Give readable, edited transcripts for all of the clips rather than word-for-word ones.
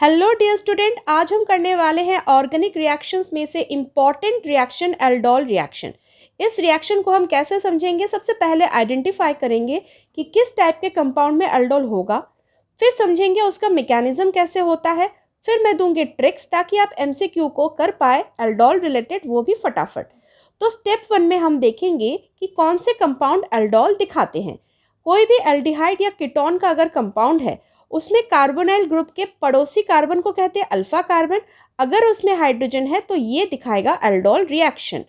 Hello dear student, आज हम करने वाले हैं ऑर्गेनिक रिएक्शंस में से इम्पॉर्टेंट रिएक्शन एल्डोल रिएक्शन। इस रिएक्शन को हम कैसे समझेंगे? सबसे पहले आइडेंटिफाई करेंगे कि किस टाइप के कंपाउंड में एल्डोल होगा, फिर समझेंगे उसका मैकेनिज्म कैसे होता है, फिर मैं दूंगी ट्रिक्स ताकि आप एमसीक्यू को कर पाए एल्डोल रिलेटेड, वो भी फटाफट। तो स्टेप 1 में हम देखेंगे कि कौन से कंपाउंड एल्डोल दिखाते हैं। कोई भी एल्डिहाइड या कीटोन का अगर कंपाउंड है उसमें कार्बोनाइल ग्रुप के पड़ोसी कार्बन को कहते हैं अल्फा कार्बन। अगर उसमें हाइड्रोजन है तो ये दिखाएगा एल्डोल रिएक्शन।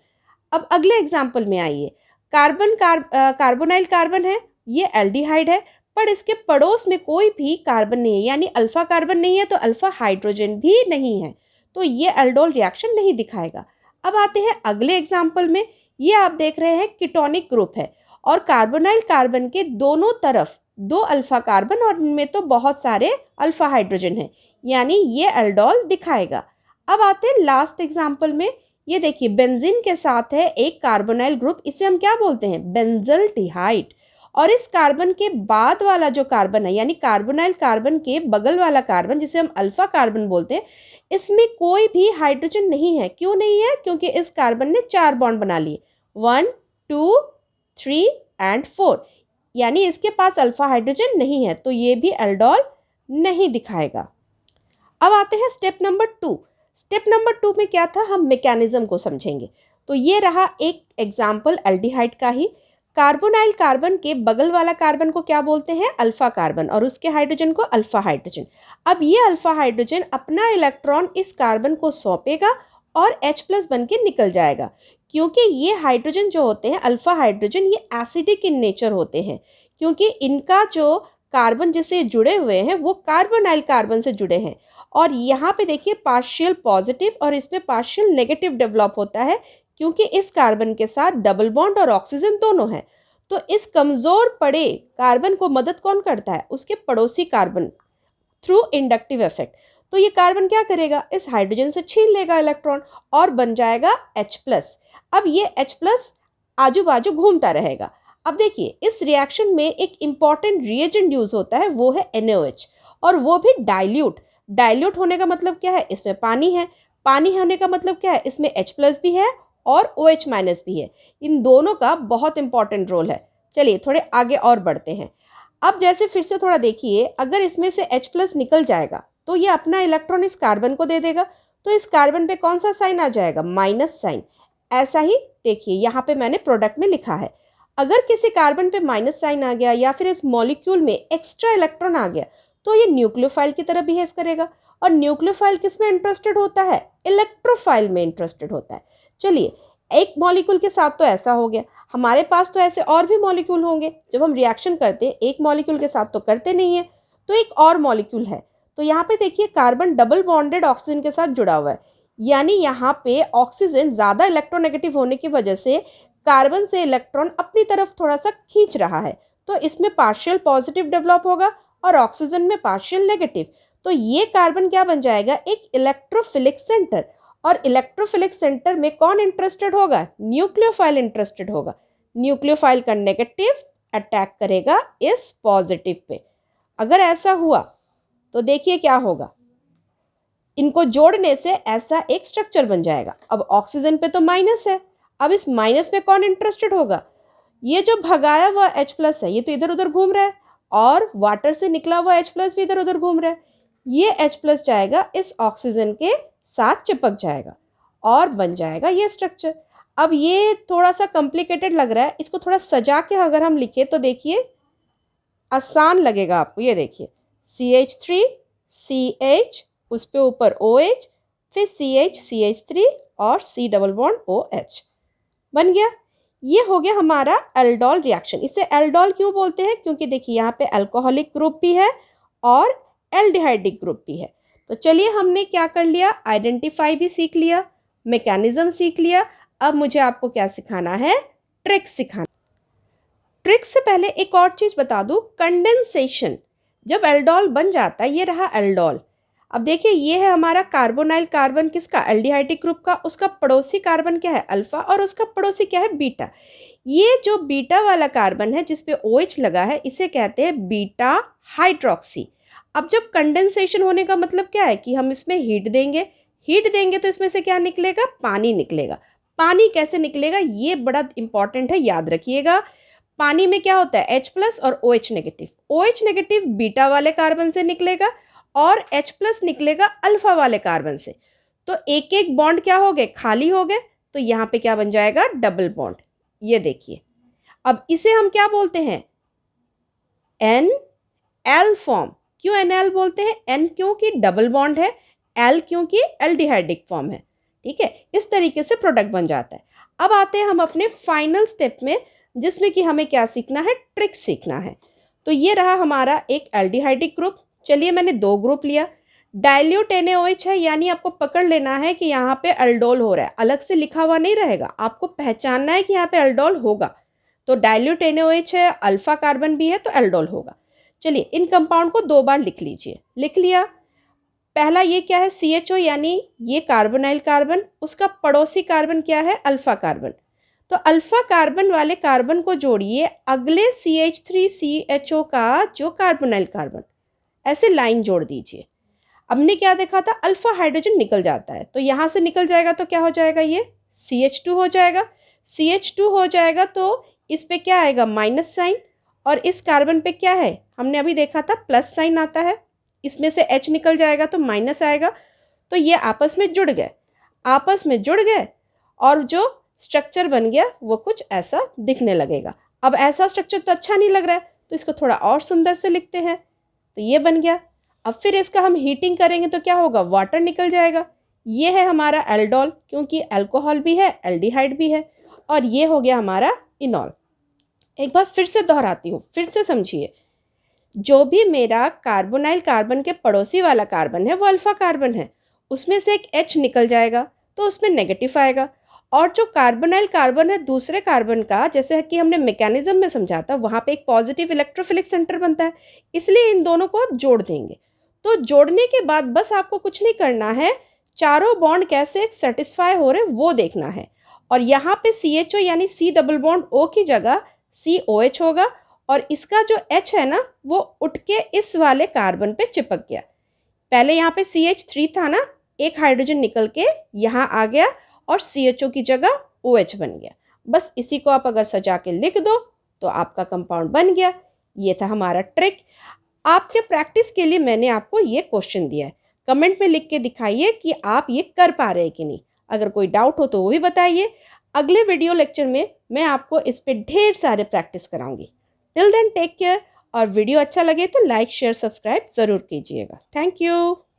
अब अगले एग्जाम्पल में आइए। कार्बोनाइल कार्बन है, ये एल्डिहाइड है, पर इसके पड़ोस में कोई भी कार्बन नहीं है, यानी अल्फा कार्बन नहीं है तो अल्फा हाइड्रोजन भी नहीं है, तो ये एल्डोल रिएक्शन नहीं दिखाएगा। अब आते हैं अगले एग्जाम्पल में। ये आप देख रहे हैं कीटोनिक ग्रुप है और कार्बोनाइल कार्बन के दोनों तरफ दो अल्फा कार्बन और इनमें तो बहुत सारे अल्फा हाइड्रोजन है, यानी ये एल्डोल दिखाएगा। अब आते हैं लास्ट एग्जाम्पल में। ये देखिए बेंजीन के साथ है एक कार्बोनाइल ग्रुप, इसे हम क्या बोलते हैं? बेंजल्डिहाइड। और इस कार्बन के बाद वाला जो कार्बन है, यानी कार्बोनाइल कार्बन के बगल वाला कार्बन जिसे हम अल्फा कार्बन बोलते हैं, इसमें कोई भी हाइड्रोजन नहीं है। क्यों नहीं है? क्योंकि इस कार्बन ने 4 बॉन्ड बना लिए, 1 2 3 एंड 4, यानी इसके पास अल्फा हाइड्रोजन नहीं है, तो ये भी एल्डोल नहीं दिखाएगा। अब आते हैं स्टेप नंबर 2। स्टेप नंबर 2 में क्या था? हम मैकेनिज्म को समझेंगे। तो ये रहा एक एग्जाम्पल एल्डिहाइड का ही। कार्बोनाइल कार्बन के बगल वाला कार्बन को क्या बोलते हैं? अल्फा कार्बन, और उसके हाइड्रोजन को अल्फा हाइड्रोजन। अब ये अल्फा हाइड्रोजन अपना इलेक्ट्रॉन इस कार्बन को सौंपेगा और H+ बन के निकल जाएगा। क्योंकि ये हाइड्रोजन जो होते हैं अल्फा हाइड्रोजन, ये एसिडिक इन नेचर होते हैं, क्योंकि इनका जो कार्बन जिससे जुड़े हुए हैं वो कार्बोनाइल कार्बन से जुड़े हैं। और यहाँ पे देखिए पार्शियल पॉजिटिव और इसमें पार्शियल नेगेटिव डेवलप होता है, क्योंकि इस कार्बन के साथ डबल बॉन्ड और ऑक्सीजन दोनों हैं। तो इस कमज़ोर पड़े कार्बन को मदद कौन करता है? उसके पड़ोसी कार्बन, थ्रू इंडक्टिव इफेक्ट। तो ये कार्बन क्या करेगा? इस हाइड्रोजन से छीन लेगा इलेक्ट्रॉन और बन जाएगा H+। अब ये H+ आजू बाजू घूमता रहेगा। अब देखिए इस रिएक्शन में एक इंपॉर्टेंट रिएजेंट यूज होता है, वो है NaOH, और वो भी डाइल्यूट। डाइल्यूट होने का मतलब क्या है? इसमें पानी है। पानी होने का मतलब क्या है? इसमें H+ भी है और OH- भी है। इन दोनों का बहुत इंपॉर्टेंट रोल है। चलिए थोड़े आगे और बढ़ते हैं। अब जैसे फिर से थोड़ा देखिए, अगर इसमें से H+ निकल जाएगा तो ये अपना इलेक्ट्रॉन इस कार्बन को दे देगा, तो इस कार्बन पे कौन सा साइन आ जाएगा? Minus sign. ऐसा ही देखिए यहाँ पे मैंने प्रोडक्ट में लिखा है, अगर किसी कार्बन पे माइनस साइन आ गया या फिर इस मॉलिक्यूल में एक्स्ट्रा इलेक्ट्रॉन आ गया तो ये न्यूक्लियोफाइल की तरह बिहेव करेगा। और न्यूक्लियोफाइल किस में इंटरेस्टेड होता है? इलेक्ट्रोफाइल में इंटरेस्टेड होता है। चलिए एक मॉलिक्यूल के साथ तो ऐसा हो गया, हमारे पास तो ऐसे और भी मॉलिक्यूल होंगे। जब हम रिएक्शन करते हैं एक मॉलिक्यूल के साथ तो करते नहीं है, तो एक और मॉलिक्यूल है। तो यहाँ पे देखिए कार्बन डबल बॉन्डेड ऑक्सीजन के साथ जुड़ा हुआ है, यानी यहाँ पे ऑक्सीजन ज़्यादा इलेक्ट्रोनेगेटिव होने की वजह से कार्बन से इलेक्ट्रॉन अपनी तरफ थोड़ा सा खींच रहा है, तो इसमें पार्शियल पॉजिटिव डेवलप होगा और ऑक्सीजन में पार्शियल नेगेटिव। तो ये कार्बन क्या बन जाएगा? एक इलेक्ट्रोफिलिक सेंटर। और इलेक्ट्रोफिलिक सेंटर में कौन इंटरेस्टेड होगा? न्यूक्लियोफाइल इंटरेस्टेड होगा। न्यूक्लियोफाइल का नेगेटिव अटैक करेगा इस पॉजिटिव पे। अगर ऐसा हुआ तो देखिए क्या होगा, इनको जोड़ने से ऐसा एक स्ट्रक्चर बन जाएगा। अब ऑक्सीजन पे तो माइनस है, अब इस माइनस में कौन इंटरेस्टेड होगा? ये जो भगाया हुआ H+ है ये तो इधर उधर घूम रहा है, और वाटर से निकला हुआ H+ भी इधर उधर घूम रहा है। ये H+ जाएगा इस ऑक्सीजन के साथ चिपक जाएगा और बन जाएगा ये स्ट्रक्चर। अब ये थोड़ा सा कॉम्प्लिकेटेड लग रहा है, इसको थोड़ा सजा के अगर हम लिखे तो देखिए आसान लगेगा आपको। ये देखिए CH3 CH, उस पे ऊपर OH, फिर CH CH3 और C डबल बॉन्ड OH बन गया। ये हो गया हमारा एल्डोल रिएक्शन। इसे एल्डोल क्यों बोलते हैं? क्योंकि देखिए यहाँ पे अल्कोहलिक ग्रुप भी है और एल्डिहाइडिक ग्रुप भी है। तो चलिए हमने क्या कर लिया? आइडेंटिफाई भी सीख लिया, मैकेनिज्म सीख लिया। अब मुझे आपको क्या सिखाना है? ट्रिक सिखाना। ट्रिक से पहले एक और चीज बता दूं, कंडेंसेशन। जब एल्डोल बन जाता है, ये रहा एल्डोल। अब देखिए ये है हमारा कार्बोनाइल कार्बन, किसका? एल्डिहाइडिक ग्रुप का। उसका पड़ोसी कार्बन क्या है? अल्फा, और उसका पड़ोसी क्या है? बीटा। ये जो बीटा वाला कार्बन है जिसपे OH लगा है, इसे कहते हैं बीटा हाइड्रोक्सी। अब जब कंडेंसेशन होने का मतलब क्या है कि हम इसमें हीट देंगे तो इसमें से क्या निकलेगा, पानी निकलेगा। पानी कैसे निकलेगा ये बड़ा इंपॉर्टेंट है, याद रखिएगा। पानी में क्या होता है, H+ और OH negative. OH negative beta वाले कार्बन से निकलेगा और H+ निकलेगा अल्फा वाले कार्बन से। तो एक एक बॉन्ड क्या हो गए, खाली हो गए। तो यहाँ पे क्या बन जाएगा, डबल बॉन्ड। ये देखिए, अब इसे हम क्या बोलते हैं, NL फॉर्म। क्यों NL बोलते हैं, N क्योंकि डबल बॉन्ड है, L क्योंकि एल्डिहाइडिक फॉर्म है। ठीक है, इस तरीके से प्रोडक्ट बन जाता है। अब आते हैं हम अपने फाइनल स्टेप में, जिसमें कि हमें क्या सीखना है, ट्रिक सीखना है। तो ये रहा हमारा एक एल्डिहाइडिक ग्रुप। चलिए मैंने 2 ग्रुप लिया, डाइल्यूट NaOH है, यानी आपको पकड़ लेना है कि यहाँ पे अल्डोल हो रहा है, अलग से लिखा हुआ नहीं रहेगा, आपको पहचानना है कि यहाँ पे अल्डोल होगा। तो डाइल्यूट NaOH है, अल्फा कार्बन भी है, तो अल्डोल होगा। चलिए इन कंपाउंड को 2 बार लिख लीजिए। लिख लिया, पहला ये क्या है, CHO, यानी ये कार्बोनाइल कार्बन, उसका पड़ोसी कार्बन क्या है, अल्फा कार्बन। तो अल्फा कार्बन वाले कार्बन को जोड़िए अगले CH3CHO का जो कार्बोनाइल कार्बन, ऐसे लाइन जोड़ दीजिए। हमने क्या देखा था, अल्फा हाइड्रोजन निकल जाता है, तो यहाँ से निकल जाएगा तो क्या हो जाएगा, ये CH2 हो जाएगा। CH2 हो जाएगा तो इस पे क्या आएगा, माइनस साइन, और इस कार्बन पे क्या है, हमने अभी देखा था प्लस साइन आता है। इसमें से H निकल जाएगा तो माइनस आएगा। तो ये आपस में जुड़ गए और जो स्ट्रक्चर बन गया वो कुछ ऐसा दिखने लगेगा। अब ऐसा स्ट्रक्चर तो अच्छा नहीं लग रहा है, तो इसको थोड़ा और सुंदर से लिखते हैं। तो ये बन गया। अब फिर इसका हम हीटिंग करेंगे तो क्या होगा, वाटर निकल जाएगा। ये है हमारा एल्डोल, क्योंकि अल्कोहल भी है, एल्डिहाइड भी है, और ये हो गया हमारा इनॉल। एक बार फिर से दोहराती हूँ, फिर से समझिए। जो भी मेरा कार्बोनाइल कार्बन के पड़ोसी वाला कार्बन है वो अल्फा कार्बन है, उसमें से एक H निकल जाएगा तो उसमें नेगेटिव आएगा। और जो कार्बोनाइल कार्बन है दूसरे कार्बन का, जैसे कि हमने मैकेनिज्म में समझा था, वहाँ पे एक पॉजिटिव इलेक्ट्रोफिलिक सेंटर बनता है, इसलिए इन दोनों को आप जोड़ देंगे। तो जोड़ने के बाद बस आपको कुछ नहीं करना है, चारों बॉन्ड कैसे सेटिस्फाई हो रहे वो देखना है। और यहाँ पे CHO यानी C डबल बॉन्ड O की जगह COH होगा, और इसका जो H है ना वो उठ के इस वाले कार्बन पे चिपक गया। पहले यहाँ पे CH3 था ना, एक हाइड्रोजन निकल के यहाँ आ गया और CHO की जगह OH बन गया। बस इसी को आप अगर सजा के लिख दो तो आपका कंपाउंड बन गया। ये था हमारा ट्रिक। आपके प्रैक्टिस के लिए मैंने आपको ये क्वेश्चन दिया है, कमेंट में लिख के दिखाइए कि आप ये कर पा रहे हैं कि नहीं। अगर कोई डाउट हो तो वो भी बताइए। अगले वीडियो लेक्चर में मैं आपको इस पे ढेर सारे प्रैक्टिस कराऊंगी। टिल देन टेक केयर, और वीडियो अच्छा लगे तो लाइक शेयर सब्सक्राइब ज़रूर कीजिएगा। Thank you.